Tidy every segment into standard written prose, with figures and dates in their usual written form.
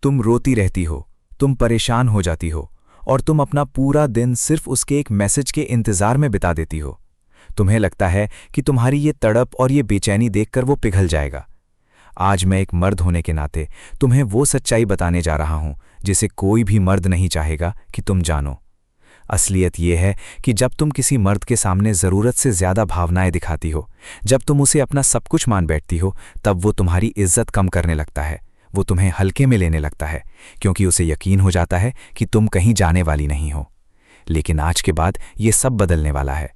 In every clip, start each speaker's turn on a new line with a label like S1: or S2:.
S1: तुम रोती रहती हो, तुम परेशान हो जाती हो, और तुम अपना पूरा दिन सिर्फ उसके एक मैसेज के इंतजार में बिता देती हो। तुम्हें लगता है कि तुम्हारी ये तड़प और ये बेचैनी देखकर वो पिघल जाएगा। आज मैं एक मर्द होने के नाते तुम्हें वो सच्चाई बताने जा रहा हूं जिसे कोई भी मर्द नहीं चाहेगा कि तुम जानो। असलियत यह है कि जब तुम किसी मर्द के सामने ज़रूरत से ज़्यादा भावनाएं दिखाती हो, जब तुम उसे अपना सब कुछ मान बैठती हो, तब वो तुम्हारी इज्जत कम करने लगता है। वो तुम्हें हल्के में लेने लगता है, क्योंकि उसे यकीन हो जाता है कि तुम कहीं जाने वाली नहीं हो। लेकिन आज के बाद ये सब बदलने वाला है।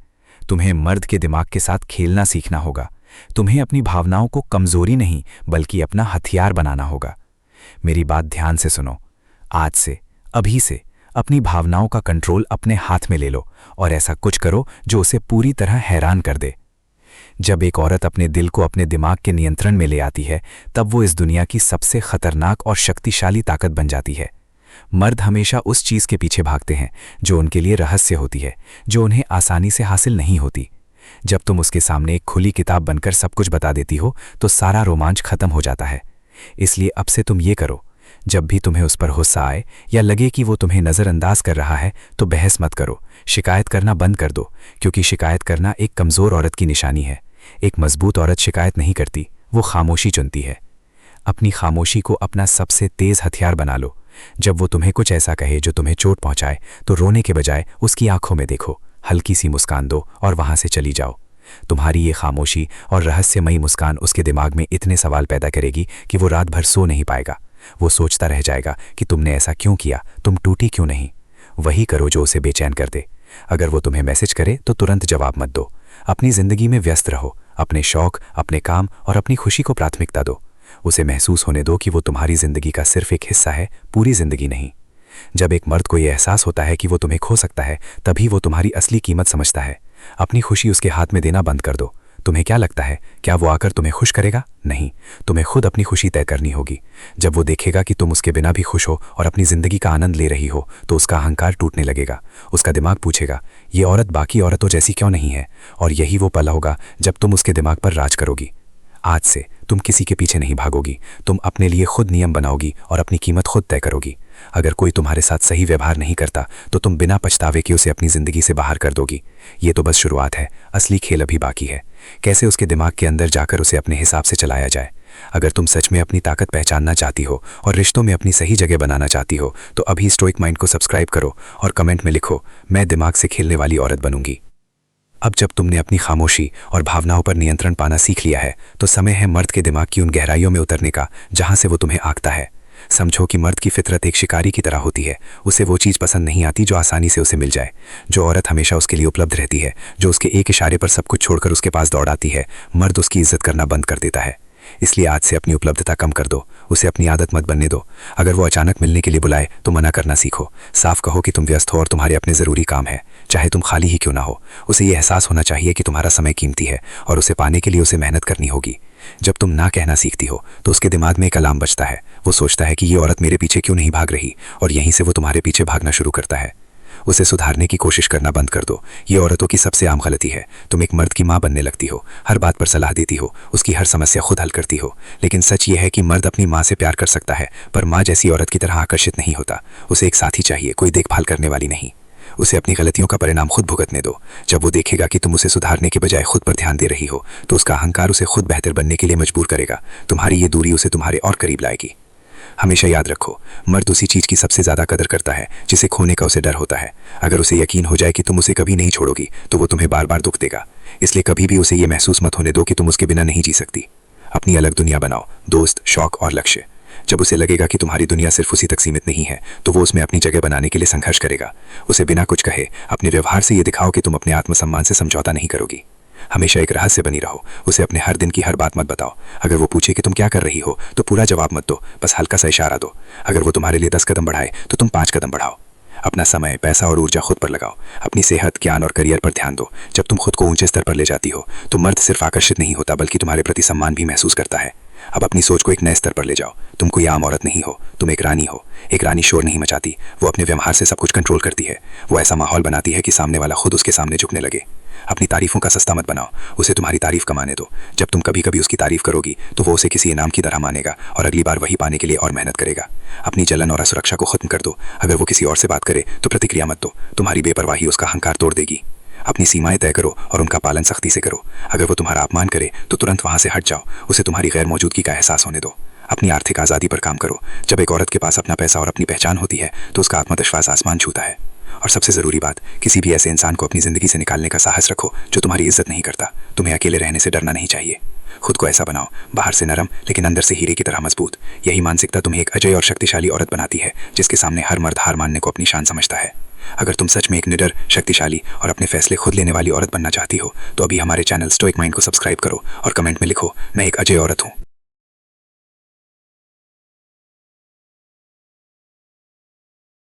S1: तुम्हें मर्द के दिमाग के साथ खेलना सीखना होगा। तुम्हें अपनी भावनाओं को कमज़ोरी नहीं बल्कि अपना हथियार बनाना होगा। मेरी बात ध्यान से सुनो। आज से, अभी से अपनी भावनाओं का कंट्रोल अपने हाथ में ले लो और ऐसा कुछ करो जो उसे पूरी तरह हैरान कर दे। जब एक औरत अपने दिल को अपने दिमाग के नियंत्रण में ले आती है, तब वो इस दुनिया की सबसे खतरनाक और शक्तिशाली ताकत बन जाती है। मर्द हमेशा उस चीज़ के पीछे भागते हैं जो उनके लिए रहस्य होती है, जो उन्हें आसानी से हासिल नहीं होती। जब तुम उसके सामने एक खुली किताब बनकर सब कुछ बता देती हो, तो सारा रोमांच खत्म हो जाता है। इसलिए अब से तुम ये करो, जब भी तुम्हें उस पर गुस्सा आए या लगे कि वो तुम्हें नज़रअंदाज कर रहा है, तो बहस मत करो, शिकायत करना बंद कर दो, क्योंकि शिकायत करना एक कमज़ोर औरत की निशानी है। एक मजबूत औरत शिकायत नहीं करती, वो खामोशी चुनती है। अपनी खामोशी को अपना सबसे तेज़ हथियार बना लो। जब वो तुम्हें कुछ ऐसा कहे जो तुम्हें चोट पहुंचाए, तो रोने के बजाय उसकी आंखों में देखो, हल्की सी मुस्कान दो और वहां से चली जाओ। तुम्हारी ये खामोशी और रहस्यमयी मुस्कान उसके दिमाग में इतने सवाल पैदा करेगी कि वो रात भर सो नहीं पाएगा। वो सोचता रह जाएगा कि तुमने ऐसा क्यों किया, तुम टूटी क्यों नहीं। वही करो जो उसे बेचैन कर दे। अगर वो तुम्हें मैसेज करे तो तुरंत जवाब मत दो। अपनी जिंदगी में व्यस्त रहो, अपने शौक, अपने काम और अपनी खुशी को प्राथमिकता दो। उसे महसूस होने दो कि वो तुम्हारी जिंदगी का सिर्फ एक हिस्सा है, पूरी जिंदगी नहीं। जब एक मर्द को यह एहसास होता है कि वो तुम्हें खो सकता है, तभी वो तुम्हारी असली कीमत समझता है। अपनी खुशी उसके हाथ में देना बंद कर दो। तुम्हें क्या लगता है, क्या वो आकर तुम्हें खुश करेगा? नहीं, तुम्हें खुद अपनी खुशी तय करनी होगी। जब वो देखेगा कि तुम उसके बिना भी खुश हो और अपनी जिंदगी का आनंद ले रही हो, तो उसका अहंकार टूटने लगेगा। उसका दिमाग पूछेगा, ये औरत बाकी औरतों जैसी क्यों नहीं है? और यही वो पल होगा जब तुम उसके दिमाग पर राज करोगी। आज से तुम किसी के पीछे नहीं भागोगी, तुम अपने लिए खुद नियम बनाओगी और अपनी कीमत खुद तय करोगी। अगर कोई तुम्हारे साथ सही व्यवहार नहीं करता, तो तुम बिना पछतावे के उसे अपनी जिंदगी से बाहर कर दोगी। ये तो बस शुरुआत है, असली खेल अभी बाकी है। कैसे उसके दिमाग के अंदर जाकर उसे अपने हिसाब से चलाया जाए। अगर तुम सच में अपनी ताकत पहचानना चाहती हो और रिश्तों में अपनी सही जगह बनाना चाहती हो, तो अभी स्टोइक माइंड को सब्सक्राइब करो और कमेंट में लिखो, मैं दिमाग से खेलने वाली औरत बनूंगी। अब जब तुमने अपनी खामोशी और भावनाओं पर नियंत्रण पाना सीख लिया है, तो समय है मर्द के दिमाग की उन गहराइयों में उतरने का जहां से वो तुम्हें आंकता है। समझो कि मर्द की फितरत एक शिकारी की तरह होती है। उसे वो चीज़ पसंद नहीं आती जो आसानी से उसे मिल जाए। जो औरत हमेशा उसके लिए उपलब्ध रहती है, जो उसके एक इशारे पर सब कुछ छोड़कर उसके पास दौड़ आती है, मर्द उसकी इज्जत करना बंद कर देता है। इसलिए आज से अपनी उपलब्धता कम कर दो, उसे अपनी आदत मत बनने दो। अगर वो अचानक मिलने के लिए बुलाए तो मना करना सीखो। साफ कहो कि तुम व्यस्त हो और तुम्हारे अपने ज़रूरी काम है, चाहे तुम खाली ही क्यों ना हो। उसे ये एहसास होना चाहिए कि तुम्हारा समय कीमती है और उसे पाने के लिए उसे मेहनत करनी होगी। जब तुम ना कहना सीखती हो, तो उसके दिमाग में एक अलार्म बजता है। वो सोचता है कि ये औरत मेरे पीछे क्यों नहीं भाग रही, और यहीं से वो तुम्हारे पीछे भागना शुरू करता है। उसे सुधारने की कोशिश करना बंद कर दो। ये औरतों की सबसे आम गलती है। तुम एक मर्द की माँ बनने लगती हो, हर बात पर सलाह देती हो, उसकी हर समस्या खुद हल करती हो। लेकिन सच ये है कि मर्द अपनी माँ से प्यार कर सकता है, पर माँ जैसी औरत की तरह आकर्षित नहीं होता। उसे एक साथी चाहिए, कोई देखभाल करने वाली नहीं। उसे अपनी गलतियों का परिणाम खुद भुगतने दो। जब वो देखेगा कि तुम उसे सुधारने के बजाय खुद पर ध्यान दे रही हो, तो उसका अहंकार उसे खुद बेहतर बनने के लिए मजबूर करेगा। तुम्हारी ये दूरी उसे तुम्हारे और करीब लाएगी। हमेशा याद रखो, मर्द उसी चीज़ की सबसे ज़्यादा कदर करता है जिसे खोने का उसे डर होता है। अगर उसे यकीन हो जाए कि तुम उसे कभी नहीं छोड़ोगी, तो वो तुम्हें बार बार दुख देगा। इसलिए कभी भी उसे ये महसूस मत होने दो कि तुम उसके बिना नहीं जी सकती। अपनी अलग दुनिया बनाओ, दोस्त, शौक और लक्ष्य। जब उसे लगेगा कि तुम्हारी दुनिया सिर्फ उसी तक सीमित नहीं है, तो वो उसमें अपनी जगह बनाने के लिए संघर्ष करेगा। उसे बिना कुछ कहे अपने व्यवहार से ये दिखाओ कि तुम अपने आत्मसम्मान से समझौता नहीं करोगी। हमेशा एक रहस्य बनी रहो। उसे अपने हर दिन की हर बात मत बताओ। अगर वो पूछे कि तुम क्या कर रही हो, तो पूरा जवाब मत दो, बस हल्का सा इशारा दो। अगर वो तुम्हारे लिए 10 कदम बढ़ाए, तो तुम 5 कदम बढ़ाओ। अपना समय, पैसा और ऊर्जा खुद पर लगाओ। अपनी सेहत, ज्ञान और करियर पर ध्यान दो। जब तुम खुद को ऊंचे स्तर पर ले जाती हो, तो मर्द सिर्फ आकर्षित नहीं होता, बल्कि तुम्हारे प्रति सम्मान भी महसूस करता है। अब अपनी सोच को एक नए स्तर पर ले जाओ। तुम कोई आम औरत नहीं हो, तुम एक रानी हो। एक रानी शोर नहीं मचाती, वो अपने व्यवहार से सब कुछ कंट्रोल करती है। वो ऐसा माहौल बनाती है कि सामने वाला खुद उसके सामने झुकने लगे।
S2: अपनी तारीफों का सस्ता मत बनाओ, उसे तुम्हारी तारीफ कमाने दो। जब तुम कभी कभी उसकी तारीफ करोगी तो वो उसे किसी इनाम की तरह मानेगा और अगली बार वही पाने के लिए और मेहनत करेगा। अपनी जलन और असुरक्षा को खत्म कर दो। अगर वो किसी और से बात करे तो प्रतिक्रिया मत दो, तुम्हारी बेपरवाही उसका अहंकार तोड़ देगी। अपनी सीमाएं तय करो और उनका पालन सख्ती से करो। अगर वो तुम्हारा अपमान करे तो तुरंत वहां से हट जाओ, उसे तुम्हारी गैर मौजूदगी का एहसास होने दो। अपनी आर्थिक आज़ादी पर काम करो। जब एक औरत के पास अपना पैसा और अपनी पहचान होती है तो उसका आत्मविश्वास आसमान छूता है। और सबसे ज़रूरी बात, किसी भी ऐसे इंसान को अपनी ज़िंदगी से निकालने का साहस रखो जो तुम्हारी इज्जत नहीं करता। तुम्हें अकेले रहने से डरना नहीं चाहिए। खुद को ऐसा बनाओ, बाहर से नरम लेकिन अंदर से हीरे की तरह मजबूत। यही मानसिकता तुम्हें एक अजय और शक्तिशाली औरत बनाती है, जिसके सामने हर मर्द हार मानने को अपनी शान समझता है। अगर तुम सच में एक निडर, शक्तिशाली और अपने फैसले खुद लेने वाली औरत बनना चाहती हो तो अभी हमारे चैनल स्टोइक माइंड को सब्सक्राइब करो और कमेंट में लिखो, मैं एक अजय औरत हूँ।